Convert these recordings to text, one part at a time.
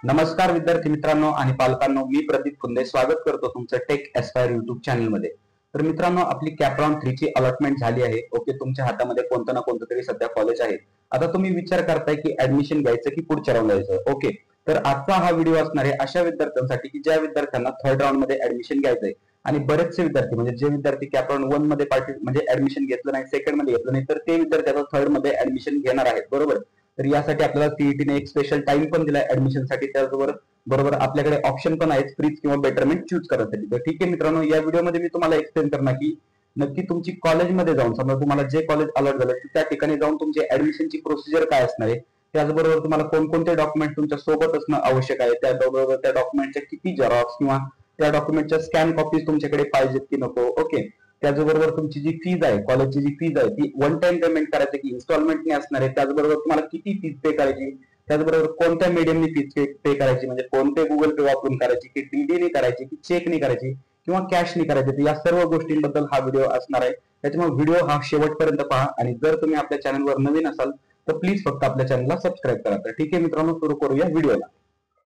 नमस्कार विद्यार्थी मित्रांनो आणि पालकांनो, मी प्रदीप कुंदे स्वागत करतो तुमचं टेक एस्पायर युट्यूब चॅनलमध्ये। तर मित्रांनो, आपली कॅप राउंड 3 ची अलॉटमेंट झाली आहे। ओके, तुमच्या हातामध्ये कोणतं ना कोणतं तरी सध्या कॉलेज आहे। आता तुम्ही विचार करताय की ऍडमिशन घ्यायचं की पुढच्या राऊंडला जायचं। ओके, तर आजचा हा व्हिडिओ असणार आहे अशा विद्यार्थ्यांसाठी की ज्या विद्यार्थ्यांना थर्ड राऊंड मध्ये ऍडमिशन घ्यायचंय आणि बरेचसे विद्यार्थी म्हणजे जे विद्यार्थी कॅप राउंड 1 मध्ये म्हणजे ऍडमिशन घेतलं नाही, सेकंड मध्ये घेतलं नाही, तर ते विद्यार्थी आता थर्ड मध्ये ऍडमिशन घेणार आहेत, बरोबर। तर यासाठी आपल्याला सीईटीने एक स्पेशल टाइम पण दिलाय ऍडमिशनसाठी, त्याचबरोबर आपल्याकडे ऑप्शन पण आहेत फ्रीज किंवा बेटरमेंट चूज करण्यासाठी। तर ठीक आहे मित्रांनो, या व्हिडिओमध्ये मी तुम्हाला एक्सप्लेन करणार की नक्की तुमची कॉलेजमध्ये जाऊन, समजा तुम्हाला जे कॉलेज अलॉट झालं त्या ठिकाणी जाऊन तुमची ऍडमिशनची प्रोसिजर काय असणार आहे, त्याचबरोबर तुम्हाला कोणकोणते डॉक्युमेंट तुमच्या सोबत असणं आवश्यक आहे, त्याचबरोबर त्या डॉक्युमेंटच्या किती झेरॉक्स किंवा त्या डॉक्युमेंटच्या स्कॅन कॉपीज तुमच्याकडे पाहिजेत की नको। ओके, त्याचबरोबर तुमची जी फीज आहे, कॉलेजची जी फीज आहे ती वन टाइम पेमेंट करायची की इन्स्टॉलमेंटने असणार आहे, त्याचबरोबर तुम्हाला किती फीज पे करायची, त्याचबरोबर कोणत्या मीडियमनी फीज पे करायची, म्हणजे फोन पे गुगल पे वापरून करायची की डीडीने करायची की चेकने करायची किंवा कॅशने करायची। या सर्व गोष्टींबद्दल हा व्हिडिओ असणार आहे, त्याच्यामुळे व्हिडिओ हा शेवटपर्यंत पहा। आणि जर तुम्ही आपल्या चॅनलवर नवीन असाल तर प्लीज फक्त आपल्या चॅनलला सबस्क्राईब करा। तर ठीक आहे मित्रांनो, सुरू करूया व्हिडिओला।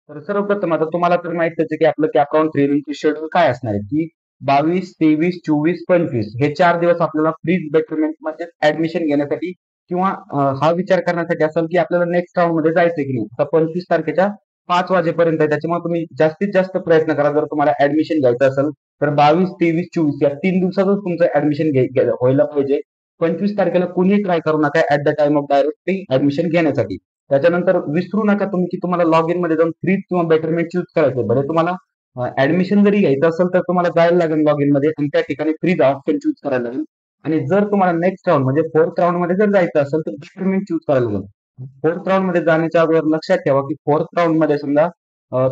तर सर्वप्रथम आता तुम्हाला तर माहितीच आहे की आपलं कॅप राउंड 3 शेड्यूल काय असणार आहे की 22, 23, 24, 25 हे 4 दिवस आपल्याला फ्रीज बेटरमेंट मध्ये ऍडमिशन घेण्यासाठी किंवा हा विचार करण्यासाठी असेल की आपल्याला नेक्स्ट राऊंड मध्ये जायचं की नाही। आता 25 तारखेच्या 5 वाजेपर्यंत आहे, त्याच्यामुळे तुम्ही जास्तीत जास्त प्रयत्न करा जर तुम्हाला ऍडमिशन घ्यायचं असेल तर 22, 23, 24 या 3 दिवसातच तुमचं ऍडमिशन व्हायला पाहिजे। 25 तारखेला कुणीही ट्राय करू नका at the time of directly admission घेण्यासाठी। त्याच्यानंतर विसरू नका तुम्ही की तुम्हाला लॉग इन मध्ये जाऊन फ्रीज किंवा बेटरमेंट चूज करायचं। बरं, तुम्हाला ऍडमिशन जरी घ्यायचं असेल तर तुम्हाला जायला लागेल लॉग इन मध्ये आणि त्या ठिकाणी फ्रीज ऑप्शन चूज करायला लागेल। आणि जर तुम्हाला नेक्स्ट राऊंड म्हणजे फोर्थ राऊंड मध्ये जर जायचं असेल तर बेटरमेंट चूज करायला लागेल। फोर्थ राऊंड मध्ये जाण्याच्या अगोदर लक्षात ठेवा की फोर्थ राऊंड मध्ये समजा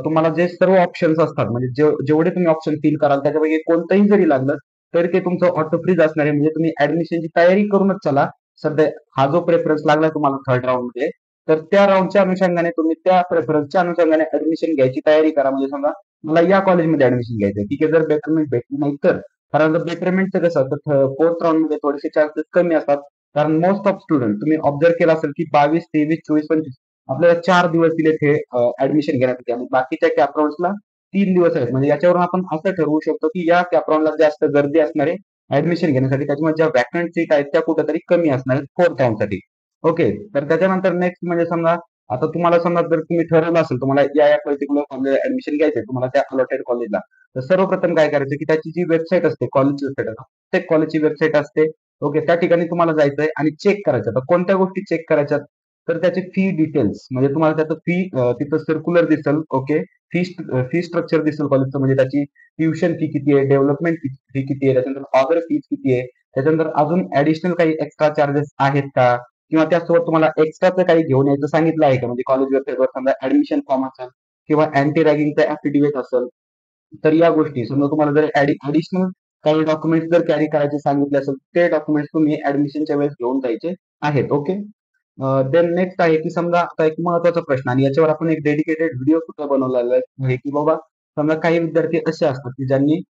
तुम्हाला जे सर्व ऑप्शन्स असतात म्हणजे जेवढे तुम्ही ऑप्शन फिल कराल त्याच्यापैकी कोणतंही जरी लागलं तरी ते तुमचं ऑटो फ्रीज असणार आहे। म्हणजे तुम्ही ऍडमिशनची तयारी करूनच चला। सध्या हा जो प्रेफरन्स लागला तुम्हाला थर्ड राऊंड मध्ये, तर त्या राऊंडच्या अनुषंगाने तुम्ही त्या प्रेफरन्सच्या अनुषंगाने ऍडमिशन घ्यायची तयारी करा। म्हणजे समजा मला या कॉलेजमध्ये ऍडमिशन घ्यायचंय, ठीक आहे, जर बेटरमेंट भेटली नाही तर, कारण जर बेटरमेंटचं कसं तर फोर्थ राऊंड मध्ये थोडेसे चान्सेस कमी असतात, कारण मोस्ट ऑफ स्टुडंट तुम्ही ऑब्झर्व केला असेल की 22, 23, 24, 25 आपल्याला 4 दिवस दिले हे ऍडमिशन घेण्यासाठी आणि बाकीच्या कॅप राऊंड्सला 3 दिवस आहेत। म्हणजे याच्यावरून आपण असं ठरवू शकतो की या कॅप राऊंडला जास्त गर्दी असणार आहे ऍडमिशन घेण्यासाठी, त्याच्यामुळे ज्या वॅकंट सीट आहेत त्या कुठेतरी कमी असणार आहेत फोर्थ राऊंडसाठी। ओके, तर त्याच्यानंतर नेक्स्ट म्हणजे समजा आता तुम्हाला समजा जर तुम्ही ठरवलं असेल तुम्हाला या पर्टिक्युलर कॉलेजला ऍडमिशन घ्यायचंय, तुम्हाला त्या अलॉटेड कॉलेजला, तर सर्वप्रथम काय करायचं की त्याची जी वेबसाईट असते, कॉलेजची वेबसाईट, प्रत्येक कॉलेजची वेबसाईट असते। ओके, त्या ठिकाणी तुम्हाला जायचंय आणि चेक करायचं। तर कोणत्या गोष्टी चेक करायच्या, तर त्याचे फी डिटेल्स, म्हणजे तुम्हाला त्याचं फी तिथं सर्क्युलर दिसेल। ओके, फी स्ट्रक्चर दिसेल कॉलेजचं, म्हणजे त्याची ट्युशन फी किती आहे, डेव्हलपमेंट फी किती आहे, त्याच्यानंतर ऑदर फीज किती आहे, त्याच्यानंतर अजून ऍडिशनल काही एक्स्ट्रा चार्जेस आहेत का, किंवा त्यासोबत तुम्हाला एक्स्ट्राचं काही घेऊन यायचं सांगितलं आहे का। म्हणजे कॉलेज वेबसाईटवर समजा ऍडमिशन फॉर्म असेल किंवा अँटी रॅगिंगचा ऍफिडेव्हिट असेल, तर या गोष्टी समजा तुम्हाला जर ऍडिशनल काही डॉक्युमेंट्स जर कॅरी करायचे सांगितले असेल ते डॉक्युमेंट्स तुम्ही ऍडमिशनच्या वेळेस घेऊन जायचे आहेत। ओके, देन नेक्स्ट आहे की समजा आता एक महत्वाचा प्रश्न, आणि याच्यावर आपण एक डेडिकेटेड व्हिडिओ सुद्धा बनवलेला आहे की बाबा समजा काही विद्यार्थी असे असतात की ज्यांनी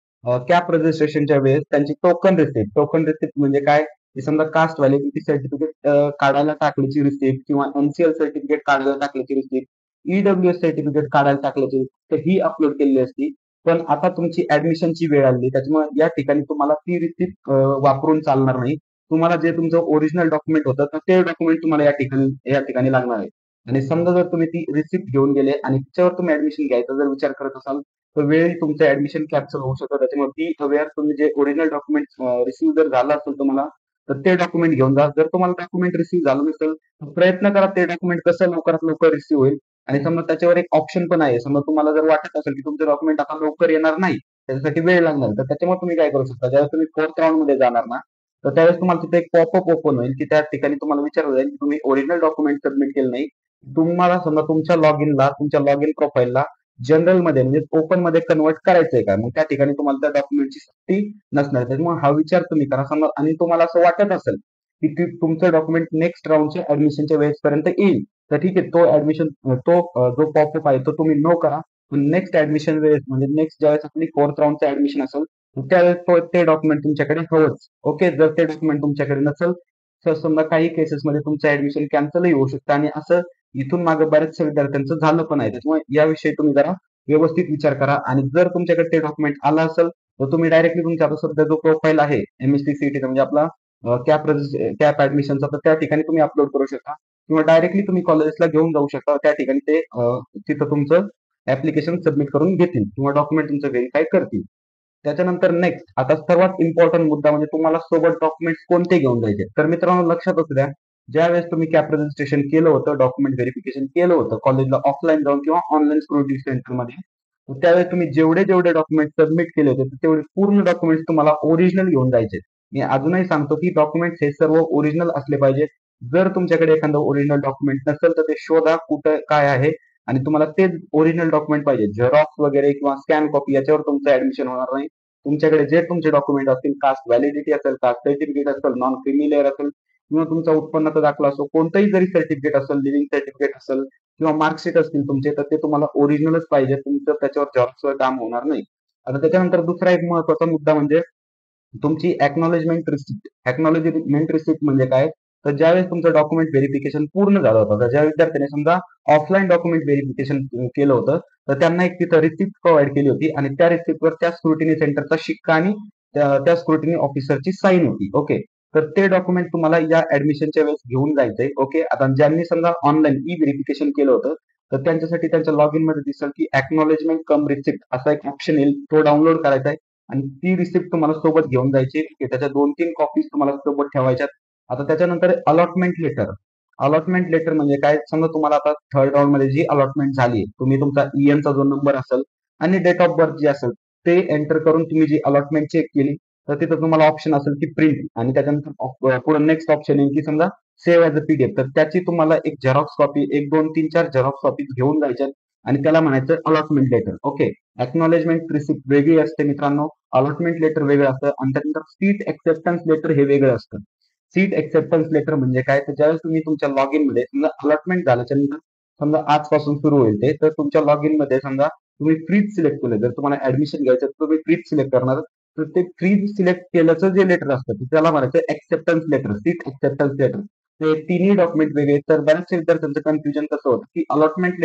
कॅप रजिस्ट्रेशनच्या वेळेस त्यांची टोकन रिसिप्ट म्हणजे काय, की समजा कास्ट व्हॅलिडिटी सर्टिफिकेट काढायला टाकल्याची रिसिप्ट किंवा एनसीएल सर्टिफिकेट काढायला टाकल्याची रिसिप्ट, ईडब्ल्यूएस सर्टिफिकेट काढायला टाकल्याची तर ही अपलोड केलेली असती। पण आता तुमची ऍडमिशनची वेळ आली, त्याच्यामुळे या ठिकाणी तुम्हाला ती रिसिप्ट वापरून चालणार नाही। तुम्हाला जे तुमचं ओरिजिनल डॉक्युमेंट होतं तर ते डॉक्युमेंट तुम्हाला या ठिकाणी लागणार आहे। आणि समजा जर तुम्ही ती रिसिप्ट घेऊन गेले आणि त्याच्यावर तुम्ही ऍडमिशन घ्यायचा जर विचार करत असाल तर वेळी तुमचं ऍडमिशन कॅन्सल होऊ शकतं। त्याच्यामुळे बी अवेअर, तुम्ही जे ओरिजिनल डॉक्युमेंट रिसिव्ह जर झालं असेल तुम्हाला तर ते डॉक्युमेंट घेऊन जा। जर तुम्हाला डॉक्युमेंट रिसिव्ह झालं नसेल तर प्रयत्न करा ते डॉक्युमेंट कसं लवकरात लवकर रिसिव्ह होईल। आणि समजा त्याच्यावर एक ऑप्शन पण आहे, समजा तुम्हाला जर वाटत असेल की तुमचं डॉक्युमेंट आता लवकर येणार नाही, त्याच्यासाठी वेळ लागणार, तर त्याच्यामुळे तुम्ही काय करू शकता, ज्यावेळेस तुम्ही फोर्थ राऊंड मध्ये जाणार ना तर त्यावेळेस तुम्हाला तिथे एक पॉपअप ओपन होईल की त्या ठिकाणी तुम्हाला विचारलं जाईल की तुम्ही ओरिजिनल डॉक्युमेंट सबमिट केलं नाही। तुम्हाला समजा तुमच्या लॉग इन प्रोफाईलला जनरल मध्ये म्हणजे ओपन मध्ये कन्वर्ट करायचंय का, मग त्या ठिकाणी तुम्हाला त्या डॉक्युमेंटची सक्ती नसणार। त्याच्यामुळे हा विचार तुम्ही करा। समजा आणि तुम्हाला असं वाटत असेल की तुमचं डॉक्युमेंट नेक्स्ट राऊंडच्या ऍडमिशनच्या वेळेसपर्यंत येईल तर ठीक आहे, जो पॉपअप आहे तो तुम्ही नो करा। नेक्स्ट ऍडमिशन वेळेस म्हणजे नेक्स्ट ज्यावेळेस आपली फोर्थ राऊंडचं ऍडमिशन असेल त्यावेळेस ते डॉक्युमेंट तुमच्याकडे हवंच। ओके, जर ते डॉक्युमेंट तुमच्याकडे नसेल तर समजा काही केसेसमध्ये तुमचं ऍडमिशन कॅन्सलही होऊ शकतं, आणि असं इथून मागे बऱ्याचशा विद्यार्थ्यांचं झालं पण आहे. त्याच्यामुळे याविषयी तुम्ही जरा व्यवस्थित विचार करा आणि जर तुमच्याकडे ते डॉक्युमेंट आलं असेल तर तुम्ही डायरेक्टली तुमचा आता सध्या जो प्रोफाईल आहे एमएसटी सीईटीचा म्हणजे आपला कॅप ऍडमिशनचा, तर त्या ठिकाणी तुम्ही अपलोड करू शकता किंवा डायरेक्टली तुम्ही कॉलेजला घेऊन जाऊ शकता. त्या ठिकाणी ते तिथं तुमचं ऍप्लिकेशन सबमिट करून घेतील किंवा डॉक्युमेंट तुमचं व्हेरीफाय करतील. त्याच्यानंतर नेक्स्ट आता सर्वात इम्पॉर्टंट मुद्दा म्हणजे तुम्हाला सोबत डॉक्युमेंट्स कोणते घेऊन जायचे. तर मित्रांनो लक्षात असू द्या, ज्यावेळेस तुम्ही कॅप रजिस्ट्रेशन केलं होतं, डॉक्युमेंट व्हेरिफिकेशन केलं होतं कॉलेजला ऑफलाईन जाऊन किंवा ऑनलाईन स्क्रुटिनी सेंटरमध्ये, तर त्यावेळेस तुम्ही जेवढे जेवढे डॉक्युमेंट सबमिट केले होते तेवढे पूर्ण डॉक्युमेंट्स तुम्हाला ओरिजिनल घेऊन जायचे. मी अजूनही सांगतो की डॉक्युमेंट्स हे सर्व ओरिजिनल असले पाहिजेत. जर तुमच्याकडे एखादं ओरिजिनल डॉक्युमेंट नसेल तर ते शोधा कुठं काय आहे आणि तुम्हाला तेच ओरिजिनल डॉक्युमेंट पाहिजे. झेरॉक्स वगैरे किंवा स्कॅन कॉपी याच्यावर तुमचं ऍडमिशन होणार नाही. तुमच्याकडे जे तुमचे डॉक्युमेंट असतील, कास्ट व्हॅलिडिटी असेल, कास्ट सर्टिफिकेट असेल, नॉन क्रिमिलेअर असेल किंवा तुमचा उत्पन्नाचा दाखला असो, कोणतंही जरी सर्टिफिकेट असेल, लिव्हिंग सर्टिफिकेट असेल किंवा मार्कशीट असतील तुमचे, तर ते तुम्हाला ओरिजिनलच पाहिजे. तुमचं त्याच्यावर झेरॉक्सवर काम होणार नाही. आता त्याच्यानंतर दुसरा एक महत्वाचा मुद्दा म्हणजे तुमची एक्नॉलेजमेंट रिसिप्ट. एक्नॉलेजमेंट रिसिप्ट म्हणजे काय, तर ज्यावेळेस तुमचं डॉक्युमेंट व्हेरिफिकेशन पूर्ण झालं होतं, तर ज्या विद्यार्थ्याने समजा ऑफलाईन डॉक्युमेंट व्हेरिफिकेशन केलं होतं तर त्यांना एक तिथं रिसिप्ट प्रोव्हाइड केली होती आणि त्या रिसिप्टवर त्या स्क्रुटिनी सेंटरचा शिक्का आणि त्या स्क्रुटिनी ऑफिसरची साईन होती. ओके, तर ते डॉक्युमेंट तुम्हाला या ऍडमिशनच्या वेळेस घेऊन जायचंय. ओके, आता ज्यांनी समजा ऑनलाईन ई व्हेरिफिकेशन केलं होतं तर त्यांच्यासाठी त्यांच्या लॉग इन मध्ये दिसेल की एक्नॉलेजमेंट कम रिसिप्ट असा एक ऑप्शन येईल, तो डाउनलोड करायचा आहे आणि ती रिसिप्ट तुम्हाला सोबत घेऊन जायची. त्याच्या 2-3 कॉपीज तुम्हाला सोबत ठेवायच्यात. आता त्याच्यानंतर अलॉटमेंट लेटर. अलॉटमेंट लेटर म्हणजे काय, समजा तुम्हाला आता थर्ड राऊंड मध्ये जी अलॉटमेंट झाली, तुम्ही तुमचा ईएनचा जो नंबर असेल आणि डेट ऑफ बर्थ जी असेल ते एंटर करून तुम्ही जी अलॉटमेंट चेक केली, तर तिथं तुम्हाला ऑप्शन असेल की प्रिंट आणि त्याच्यानंतर पुढे नेक्स्ट ऑप्शन येईल की समजा सेव्ह ऍज अ पीडीएफ. तर त्याची तुम्हाला एक झेरॉक्स कॉपी, 1 2 3 4 झेरॉक्स कॉपीज घेऊन जायच्यात आणि त्याला म्हणायचं allotment letter. Okay, acknowledgement receipt वेगळी असते मित्रांनो, अलॉटमेंट लेटर वेगळं असतं आणि त्यानंतर सीट एक्सेप्टन्स लेटर हे वेगळं असतं. सीट एक्सेप्टन्स लेटर म्हणजे काय, तर ज्यावेळेस तुम्ही तुमच्या लॉग इन मध्ये समजा अलॉटमेंट झाल्याच्या नंतर समजा आजपासून सुरू होईल ते, तर तुमच्या लॉग इन मध्ये समजा तुम्ही फ्रीज सिलेक्ट केलं, जर तुम्हाला ऍडमिशन घ्यायचं तर तुम्ही फ्रीज सिलेक्ट करणार, तर ते फ्रीज सिलेक्ट केल्याचं जे लेटर असतं त्याला म्हणायचं acceptance letter, seat acceptance letter. ते तिन्ही डॉक्युमेंट वेगळे. तर बऱ्याचशा विद्यार्थ्यांचं कन्फ्युजन कसं होतं की अलॉटमेंट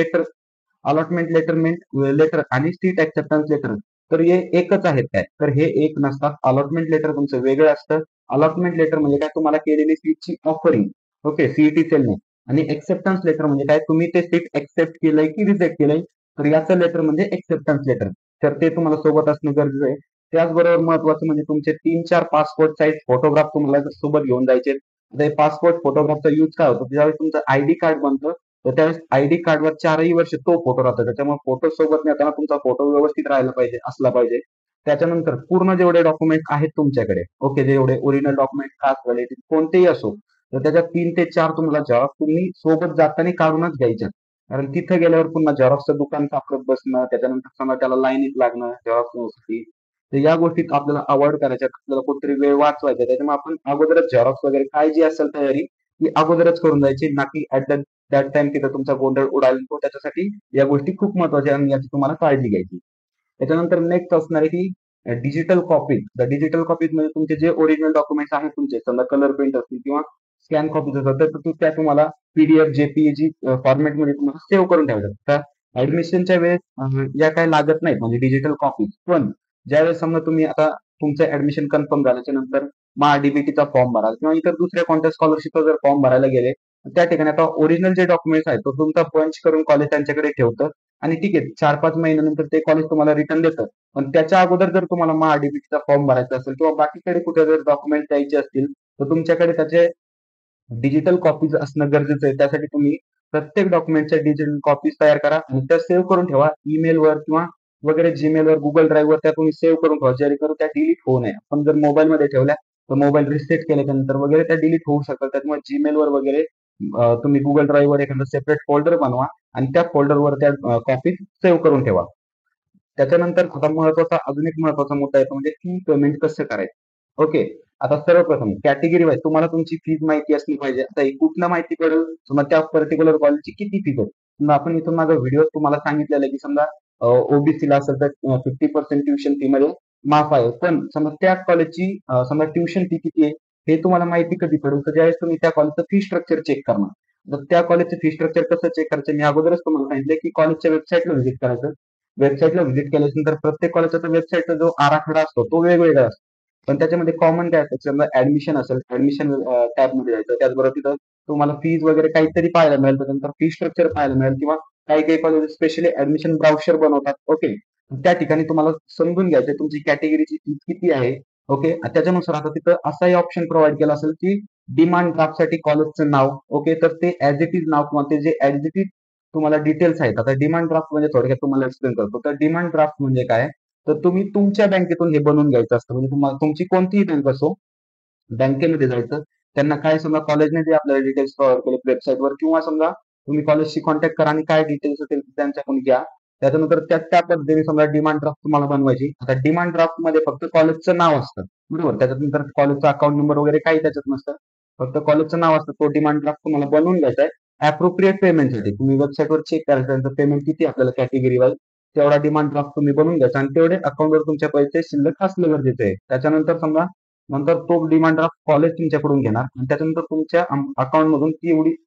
लेटर आणि सीट एक्सेप्टन्स लेटर तर हे एकच आहेत काय, तर हे एक नसतात. अलॉटमेंट लेटर तुमचं वेगळं असतं. अलॉटमेंट लेटर म्हणजे काय, तुम्हाला केलेली सीटची ऑफरिंग, ओके, सीईटी सेलने. आणि एक्सेप्टन्स लेटर म्हणजे काय, तुम्ही ते सीट एक्सेप्ट केलंय की रिजेक्ट केलंय, तर याचं लेटर म्हणजे एक्सेप्टन्स लेटर. तर ते तुम्हाला सोबत असणं गरजेचं आहे. त्याचबरोबर महत्वाचं म्हणजे तुमचे 3-4 पासपोर्ट साईज फोटोग्राफ तुम्हाला सोबत घेऊन जायचे. आता पासपोर्ट फोटोग्राफचा यूज काय होतो, ज्यावेळेस तुमचं आयडी कार्ड बनतं तर त्यावेळेस आयडी कार्डवर 4ही वर्ष तो फोटो राहतो. त्याच्यामुळे फोटो सोबत नेताना तुमचा फोटो व्यवस्थित राहायला पाहिजे, असला पाहिजे. त्याच्यानंतर पूर्ण जेवढे डॉक्युमेंट आहेत तुमच्याकडे, ओके, जेवढे ओरिजिनल डॉक्युमेंट, कास्ट व्हॅलिडिटी कोणतेही असो, तर त्याच्यात 3 ते 4 तुम्हाला झेरॉक्स तुम्ही सोबत जाताना काढूनच घ्यायच्या. कारण तिथे गेल्यावर पुन्हा झेरॉक्सचं दुकान सापडत बसणं, त्याच्यानंतर समजा त्याला लाईनीत लागणं झेरॉक्स. तर या गोष्टीत आपल्याला अवॉइड करायच्या, आपल्याला कुठेतरी वेळ वाचवायचा. त्याच्यामुळे आपण अगोदरच झेरॉक्स वगैरे काय जी असेल तयारी ती अगोदरच करून जायची, ना की ऍट दॅट टाइम तिथं तुमचा गोंधळ उडाल नको. त्याच्यासाठी या गोष्टी खूप महत्वाच्या आणि याची तुम्हाला काळजी घ्यायची. त्याच्यानंतर नेक्स्ट असणार आहे की digital copies. The digital copies म्हणजे तुमचे जे ओरिजिनल डॉक्युमेंट्स आहेत तुमचे, समजा कलर प्रिंट असतील किंवा स्कॅन कॉपीज असतात, तर त्या तुम्हाला पीडीएफ जेपीईजी फॉर्मॅटमध्ये तुम्हाला सेव्ह करून ठेवायचं. ऍडमिशनच्या वेळेस या काय लागत नाहीत म्हणजे डिजिटल कॉपीज. पण ज्यावेळेस समजा तुम्ही आता तुमचं ऍडमिशन कन्फर्म झाल्याच्या नंतर महाडीबीटीचा फॉर्म भराल किंवा इतर दुसऱ्या कोणत्या स्कॉलरशिपचा जर फॉर्म भरायला गेले, त्या ठिकाणी आता ओरिजिनल जे डॉक्युमेंट्स आहेत तो तुमचा पंच करून कॉलेज त्यांच्याकडे ठेवतं आणि ठीक आहे 4-5 महिन्यानंतर ते कॉलेज तुम्हाला रिटर्न देतं. पण त्याच्या अगोदर जर तुम्हाला महाडीबीटीचा फॉर्म भरायचा असेल किंवा बाकीकडे कुठे जर डॉक्युमेंट द्यायचे असतील तर तुमच्याकडे त्याचे डिजिटल कॉपीज असणं गरजेचं आहे. त्यासाठी तुम्ही प्रत्येक डॉक्युमेंटच्या डिजिटल कॉपीज तयार करा आणि त्या सेव्ह करून ठेवा ईमेलवर किंवा वगैरे जीमेलवर, गुगल ड्राईव्हवर त्या तुम्ही सेव्ह करून ठेवा, जेणेकरून त्या डिलीट होऊ नये. पण जर मोबाईलमध्ये ठेवल्या तर मोबाईल रिसेट केल्यानंतर वगैरे त्या डिलीट होऊ शकतात. त्यामुळे जीमेलवर वगैरे तुम्ही गुगल ड्राईव्हवर एखादं सेपरेट फोल्डर बनवा आणि त्या फोल्डरवर त्या कॉपी सेव्ह करून ठेवा. त्याच्यानंतर आता अजून एक महत्वाचा मुद्दा येतो म्हणजे फी पेमेंट कसं करायचं. ओके, आता सर्वप्रथम कॅटेगरी वाईज तुम्हाला तुमची फीज माहिती असली पाहिजे. आता ही कुठनं माहिती पडेल, समजा त्या पर्टिक्युलर कॉलेजची किती फीज आहे. समजा आपण इथून माझा व्हिडिओ तुम्हाला सांगितलेलं आहे की समजा ओबीसीला असेल तर 50% ट्युशन फी मध्ये माफ आहे. पण समजा त्या कॉलेजची समजा ट्युशन फी किती आहे हे तुम्हाला माहिती कधी पडेल, तर ज्यावेळेस तुम्ही त्या कॉलेजचं फी स्ट्रक्चर चेक करणार. तर त्या कॉलेजचे फी स्ट्रक्चर कसं चेक करायचं मी अगोदरच तुम्हाला सांगितलं की कॉलेजच्या वेबसाईटला व्हिजिट करायचं. वेबसाईटला व्हिजिट केल्यानंतर प्रत्येक कॉलेजचा वेबसाईटचा जो आराखडा असतो तो वेगवेगळा असतो. पण त्याच्यामध्ये कॉमन काय असतं, समजा ऍडमिशन असेल, ऍडमिशन टॅबमध्ये जायचं. त्याचबरोबर तिथं तुम्हाला फीज वगैरे काहीतरी पाहायला मिळेल, त्याच्यानंतर फी स्ट्रक्चर पाहायला मिळेल किंवा काही काही कॉलेज स्पेशली ऍडमिशन ब्राउचर बनवतात. ओके, त्या ठिकाणी तुम्हाला समजून घ्यायचं तुमची कॅटेगरीची फीज किती आहे. ओके, त्याच्यानुसार आता तिथं असाही ऑप्शन प्रोव्हाइड केला असेल की डिमांड ड्राफ्टसाठी कॉलेजचं नाव. ओके, तर ते ऍज इट इज नाव किंवा ते जे ऍज इट इज तुम्हाला डिटेल्स आहेत. आता डिमांड ड्राफ्ट म्हणजे थोडक्यात तुम्हाला एक्सप्लेन करतो. तर डिमांड ड्राफ्ट म्हणजे काय, तर तुम्ही तुमच्या बँकेतून हे बनवून घ्यायचं असतं. म्हणजे तुम्हाला तुमची कोणतीही बँक असो, बँकेमध्ये जायचं. त्यांना काय समजा कॉलेजने जे आपल्याला डिटेल्स प्रोव्हाइड केले वेबसाईटवर, किंवा समजा तुम्ही कॉलेजशी कॉन्टॅक्ट करा आणि काय डिटेल्स असेल ते त्यांच्याकडून घ्या. त्याच्यानंतर त्या पद्धतीने समजा डिमांड ड्राफ्ट तुम्हाला बनवायची. आता डिमांड ड्राफ्ट मध्ये फक्त कॉलेजचं नाव असतं, बरोबर. त्याच्यानंतर कॉलेजचा अकाउंट नंबर वगैरे काही त्याच्यात नसतं, फक्त कॉलेजचं नाव असतं. तो डिमांड ड्राफ्ट तुम्हाला बनवून घ्यायचा आहे. अप्रोप्रिएट पेमेंटसाठी तुम्ही वेबसाईटवर चेक करायचं त्यांचं पेमेंट किती आपल्याला कॅटेगरी वाईज, तेवढा डिमांड ड्राफ्ट तुम्ही बनवून घ्यायचा आणि तेवढे अकाउंटवर तुमच्या पैसे शिल्लक असणं गरजेचं आहे. त्याच्यानंतर समजा नंतर तो डिमांड ड्राफ्ट कॉलेज तुमच्याकडून घेणार आणि त्याच्यानंतर तुमच्या अकाउंट मधून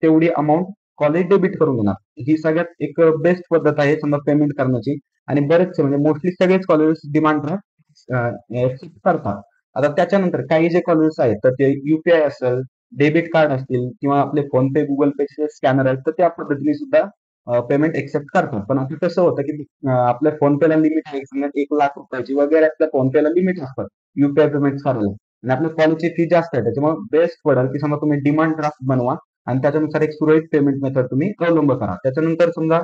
तेवढी अमाऊंट कॉलेज डेबिट करून घेणार. ही सगळ्यात एक बेस्ट पद्धत आहे समजा पेमेंट करण्याची. आणि बरेचसे म्हणजे मोस्टली सगळेच कॉलेजेस डिमांड ड्राफ्ट एक्सेप्ट करतात. आता त्याच्यानंतर काही जे कॉलेजेस आहेत तर ते युपीआय असेल, डेबिट कार्ड असतील किंवा आपले फोन पे गुगल पे स्कॅनर आहेत, तर त्या पद्धतीने सुद्धा पेमेंट एक्सेप्ट करतात. पण आता कसं होतं की आपल्या फोन पेला लिमिट आहे, समजा 1 लाख रुपयाची वगैरे आपल्या फोन पेला लिमिट असतात युपीआय पेमेंट करायला. आणि आपल्या कॉलेजची फी जास्त आहे, त्याच्यामुळे बेस्ट पडेल की समजा तुम्ही डिमांड ड्राफ्ट बनवा आणि त्याच्यानुसार एक सुरळीत पेमेंट मेथड तुम्ही अवलंब करा. त्याच्यानंतर समजा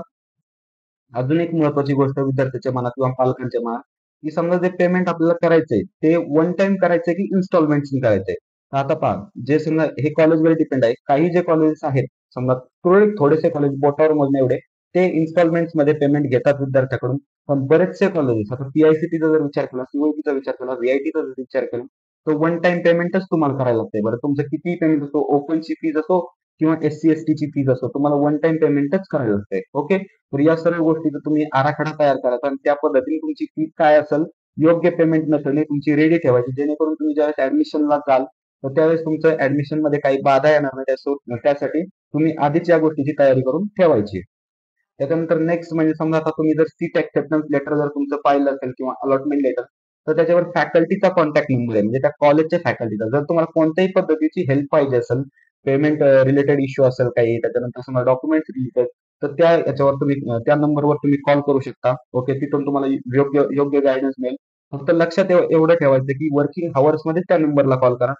अजून एक महत्वाची गोष्ट विद्यार्थ्याच्या मनात किंवा पालकांच्या मनात, की समजा जे पेमेंट आपल्याला करायचंय ते वन टाइम करायचंय की इन्स्टॉलमेंटनी करायचंय. तर आता पहा, जे समजा हे कॉलेजवर डिपेंड आहे. काही जे कॉलेजेस आहेत, समजा तुरळक थोडेसे कॉलेज बोटावर मोजणे एवढे, ते इन्स्टॉलमेंट मध्ये पेमेंट घेतात विद्यार्थ्याकडून. पण बरेचसे कॉलेजेस, आता पीआयसीटीचा जर विचार केला, सीओईटीचा विचार केला, व्हीआयटीचा जर विचार केला, तो वन टाइम पेमेंटच तुम्हाला करायला लागतंय. बरं, तुमचं किती पेमेंट असो, ओपनची फीज असो किंवा एससी एसटीची फीज असो, तुम्हाला वन टाइम पेमेंटच करायला लागतंय. ओके, तर या सर्व गोष्टीचा तुम्ही आराखडा तयार करायचा आणि त्या पद्धतीने तुमची फी काय असेल, योग्य पेमेंट मेथडने तुमची रेडी ठेवायची, जेणेकरून तुम्ही ज्यावेळेस ऍडमिशनला जाल तर त्यावेळेस तुमचं ऍडमिशन मध्ये काही बाधा येणार नाही. त्यासाठी तुम्ही आधीच या गोष्टीची तयारी करून ठेवायची. त्याच्यानंतर नेक्स्ट म्हणजे समजा आता तुम्ही जर सीट ऍक्सेप्टन्स लेटर जर तुमचं पाहिलं असेल किंवा अलॉटमेंट लेटर, तर त्याच्यावर फॅकल्टीचा कॉन्टॅक्ट नंबर आहे, म्हणजे त्या कॉलेजच्या फॅकल्टीचा. जर तुम्हाला कोणत्याही पद्धतीची हेल्प पाहिजे असेल, पेमेंट रिलेटेड इश्यू असेल काही, त्याच्यानंतर समजा डॉक्युमेंट रिलेटेड, तर त्या याच्यावर तुम्ही त्या नंबरवर तुम्ही कॉल करू शकता. ओके, तिथून तुम्हाला योग्य योग्य गायडन्स मिळेल. फक्त लक्षात एवढं ठेवायचं की वर्किंग आवर्स मध्ये त्या नंबरला कॉल करा.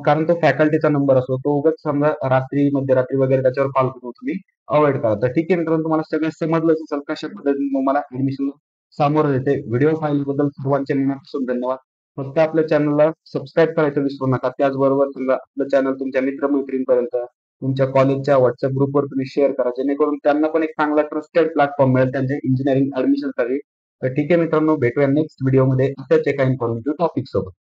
कारण तो फॅकल्टीचा नंबर असतो, तो उगाच समजा रात्री मध्यरात्री वगैरे त्याच्यावर कॉल करून तुम्ही अवॉइड करा. तर ठीक आहे मित्रांनो, तुम्हाला सगळं समजलंच असेल कशा पद्धतीने तुम्हाला ऍडमिशन सामोरं येते. व्हिडिओ पाहिल्याबद्दल सर्वांचे मनापासून धन्यवाद. फक्त आपल्या चॅनलला सबस्क्राईब करायचं विसरू नका. त्याचबरोबर समजा आपलं चॅनल तुमच्या मित्रमैत्रिणींपर्यंत, तुमच्या कॉलेजच्या व्हॉट्सअप ग्रुपवर तुम्ही शेअर करा, जेणेकरून त्यांना पण एक चांगला ट्रस्टेड प्लॅटफॉर्म मिळेल त्यांच्या इंजिनिअरिंग ऍडमिशनसाठी. तर ठीक आहे मित्रांनो, भेटूया नेक्स्ट व्हिडिओमध्ये अशाच एका इन्फॉर्मेटिव्ह टॉपिक सोबत.